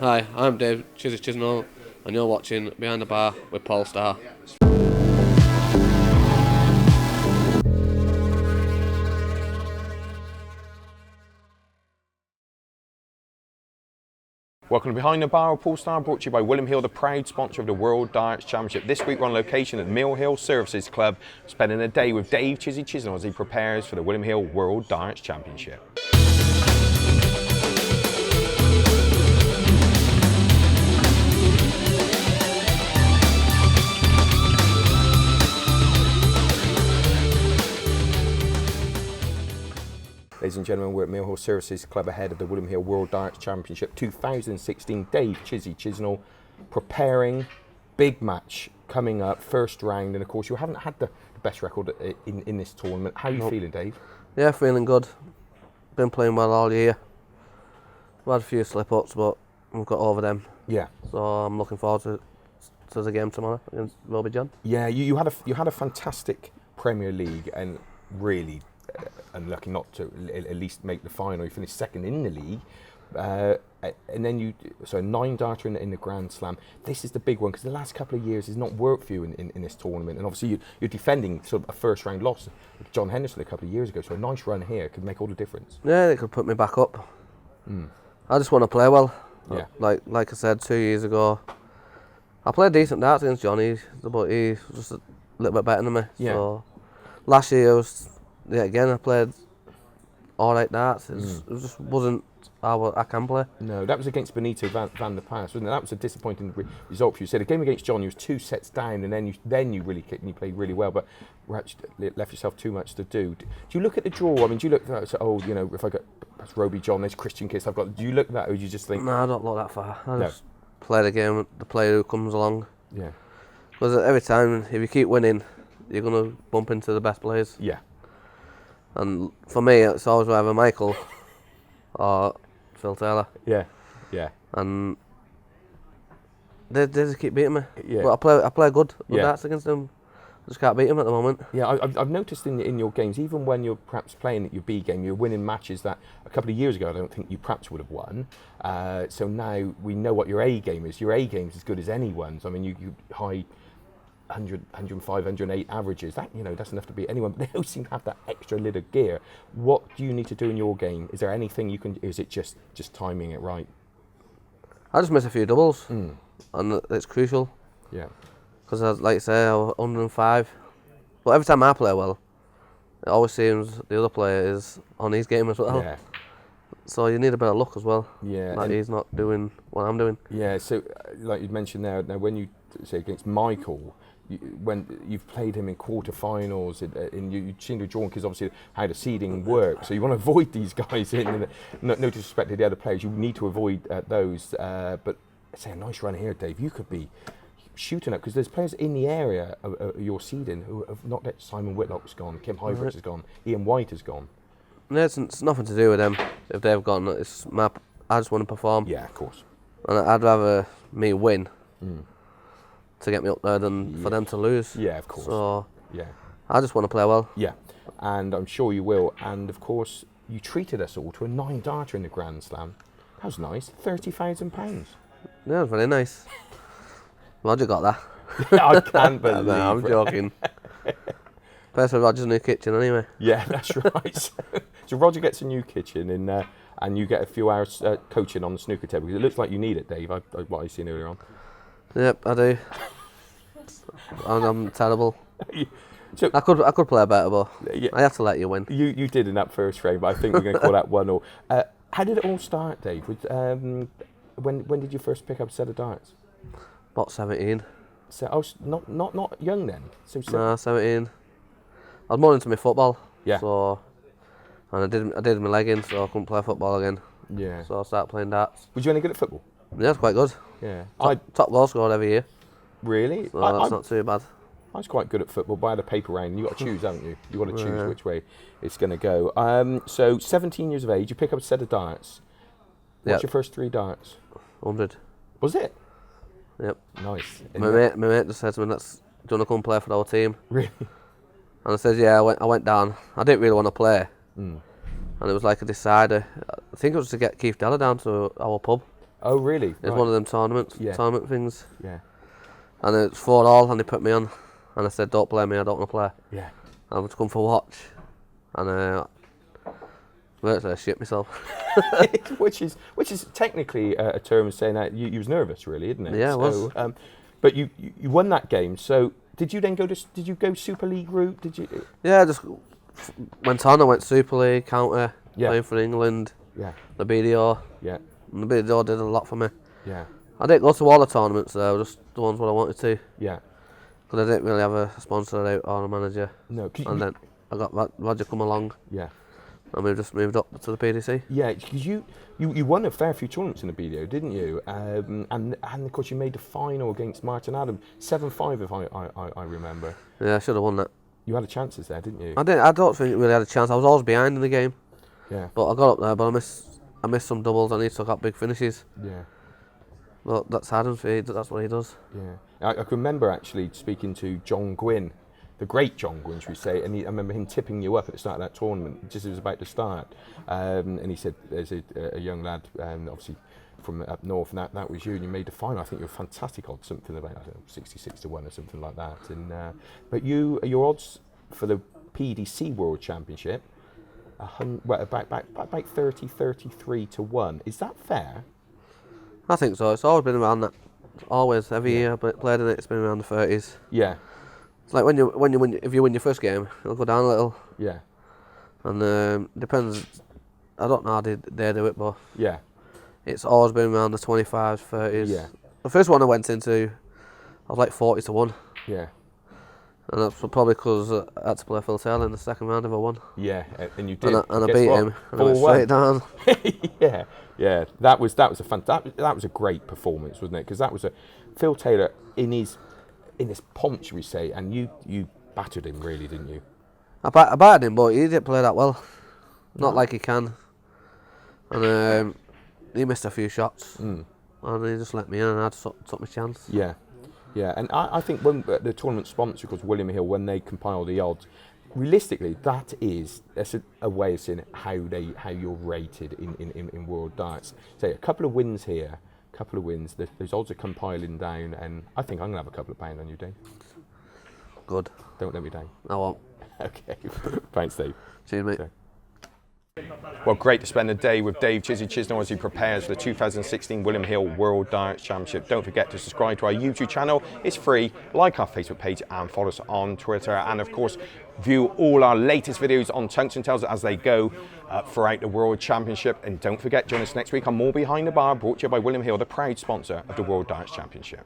Hi, I'm Dave Chisnall, and you're watching Behind the Bar with Paul Starr. Welcome to Behind the Bar with Paul Starr, brought to you by William Hill, the proud sponsor of the World Darts Championship. This week we're on location at Mill Hill Services Club, spending a day with Dave Chizzy Chisnall as he prepares for the William Hill World Darts Championship. Ladies and gentlemen, we're at Mill Hill Services Club ahead of the William Hill World Darts Championship 2016. Dave Chizzy Chisnall preparing, big match coming up, first round, and of course you haven't had the best record in this tournament. How are you feeling, Dave? Yeah, feeling good. Been playing well all year. We've had a few slip-ups, but we've got over them. Yeah. So I'm looking forward to the game tomorrow against Robbie John. Yeah, you had a fantastic Premier League and really unlucky not to at least make the final. You finished second in the league, and then 9 darter in the Grand Slam. This is the big one because the last couple of years has not worked for you in this tournament, and obviously you're defending sort of a first round loss with John Henderson a couple of years ago. So a nice run here could make all the difference. Yeah, it could put me back up. I just want to play well. Yeah. Like I said 2 years ago, I played decent darts against Johnny, but he was just a little bit better than me. Yeah. So last year I played alright darts. It just wasn't how I can play. No, that was against Benito van der Paas, wasn't it? That was a disappointing result for you. So the game against John, you was 2 sets down, and then you really kicked and you played really well, but left yourself too much to do. Do you look at the draw? I mean, do you look at that and say, oh, you know, if I got Roby John, there's Christian Kiss, I've got. Do you look at that, or do you just think? No, I don't look that far. I just play the game with the player who comes along. Yeah. Because every time, if you keep winning, you're gonna bump into the best players. Yeah. And for me, it's always either Michael or Phil Taylor. Yeah. Yeah. And they just keep beating me. Yeah. But I play good Yeah. darts against them. I just can't beat them at the moment. Yeah, I've noticed in your games, even when you're perhaps playing at your B game, you're winning matches that a couple of years ago I don't think you perhaps would have won. So now we know what your A game is. Your A game is as good as anyone's. I mean, you high 100, 105, 108 averages. That's enough to beat anyone. But they don't seem to have that extra little gear. What do you need to do in your game? Is there anything you can? Is it just timing it right? I just miss a few doubles, and it's crucial. Yeah. Because, like I say, I was 105. But every time I play well, it always seems the other player is on his game as well. Yeah. So you need a bit of luck as well. Yeah. Like he's not doing what I'm doing. Yeah. So, like you mentioned there, now when you say against Michael, when you've played him in quarterfinals, you seem to have drawn because obviously how the seeding works. So you want to avoid these guys no disrespect to the other players, you need to avoid those. But say a nice run here, Dave. You could be shooting up because there's players in the area of your seeding who have not let. Simon Whitlock's gone, Kim Hybrids has gone, Ian White has gone. No, it's nothing to do with them. If they've gone, I just want to perform. Yeah, of course. And I'd rather me win to get me up there than for them to lose. Yeah, of course. So yeah, I just want to play well. Yeah, and I'm sure you will. And of course, you treated us all to a 9 darter in the Grand Slam. That was nice. £30,000. Yeah, it was very nice. Roger got that. I can't believe. No, I'm joking. Pays for Roger's new kitchen anyway. Yeah, that's right. So Roger gets a new kitchen and you get a few hours coaching on the snooker table because it looks like you need it, Dave. What I've seen earlier on. Yep, I do. I'm terrible. So I could play better, but yeah, I have to let you win. You did in that first frame, but I think we're going to call that 1-1. How did it all start, Dave? When did you first pick up a set of darts? About 17. So I was not young then. So No, 17. I was more into my football. Yeah. So, and I did my leg in, so I couldn't play football again. Yeah. So I started playing darts. Was you any good at football? Yeah, it's quite good. Yeah. Top goal scorer every year. Really? So that's not too bad. I was quite good at football, but I had a paper round. You got to choose, haven't you? You got to choose which way it's going to go. So 17 years of age, you pick up a set of darts. What's your first 3 darts? 100. Was it? Yep. Nice. My mate just said to me, do you want to come play for our team? Really? And I said, yeah, I went down. I didn't really want to play. And it was like a decider. I think it was to get Keith Della down to our pub. Oh, really? It's one of them tournament things. Yeah. And it's 4-all, and they put me on. And I said, don't play me, I don't want to play. Yeah. I'm just come for a watch. And virtually I shit myself. which is technically a term saying that you was nervous, really, isn't it? Yeah, I was. But you won that game. So did you then go Super League route? Did you? Yeah, I just went on. I went Super League, county, Yeah. playing for England, Yeah. the BDO. Yeah. And the BDO did a lot for me. Yeah. I didn't go to all the tournaments though, just the ones where I wanted to. Yeah. Because I didn't really have a sponsor out or a manager. No. And then I got Roger come along. Yeah. And we just moved up to the PDC. Yeah, because you won a fair few tournaments in the BDO, didn't you? And of course you made the final against Martin Adam, 7-5 if I remember. Yeah, I should have won that. You had a chances there, didn't you? I don't think I really had a chance. I was always behind in the game. Yeah. But I got up there, but I missed some doubles and he took up big finishes. Yeah. But that's Adam, that's what he does. Yeah. I can remember actually speaking to John Gwynn, the great John Gwynn, should we say, and I remember him tipping you up at the start of that tournament, just as it was about to start. And he said, there's a young lad, obviously from up north, and that was you, and you made the final. I think you were fantastic odds, something about 66 to 1 or something like that. And but your odds for the PDC World Championship, about 30, 33 to 1. Is that fair? I think so. It's always been around that. Always, every year I played in it, it's been around the 30s. Yeah. It's like when you win, if you win your first game, it'll go down a little. Yeah. And depends. I don't know how they do it, but yeah, it's always been around the 25s, 30s. Yeah. The first one I went into, I was like 40 to 1. Yeah. And that's probably because I had to play Phil Taylor in the second round if I won. Yeah, and you did. And I beat him, and I went 4-1. straight down. Yeah, yeah. That was a great performance, wasn't it? Because that was Phil Taylor in his pomp, should we say? And you battered him, really, didn't you? I batted him, but he didn't play that well. Not like he can. And he missed a few shots, and he just let me in, and I just took my chance. Yeah. Yeah, and I think when the tournament sponsor, because William Hill, when they compile the odds, realistically, that's a way of seeing how you're rated in world darts. So a couple of wins here, those odds are compiling down, and I think I'm going to have a couple of pounds on you, Dave. Good. Don't let me down. I won't. Okay. Thanks, Dave. Cheers, mate. Okay. Well, great to spend a day with Dave Chizzy Chisnall as he prepares for the 2016 William Hill World Darts Championship. Don't forget to subscribe to our YouTube channel. It's free. Like our Facebook page and follow us on Twitter. And of course, view all our latest videos on Tungsten Tales as they go throughout the World Championship. And don't forget, join us next week on More Behind the Bar, brought to you by William Hill, the proud sponsor of the World Darts Championship.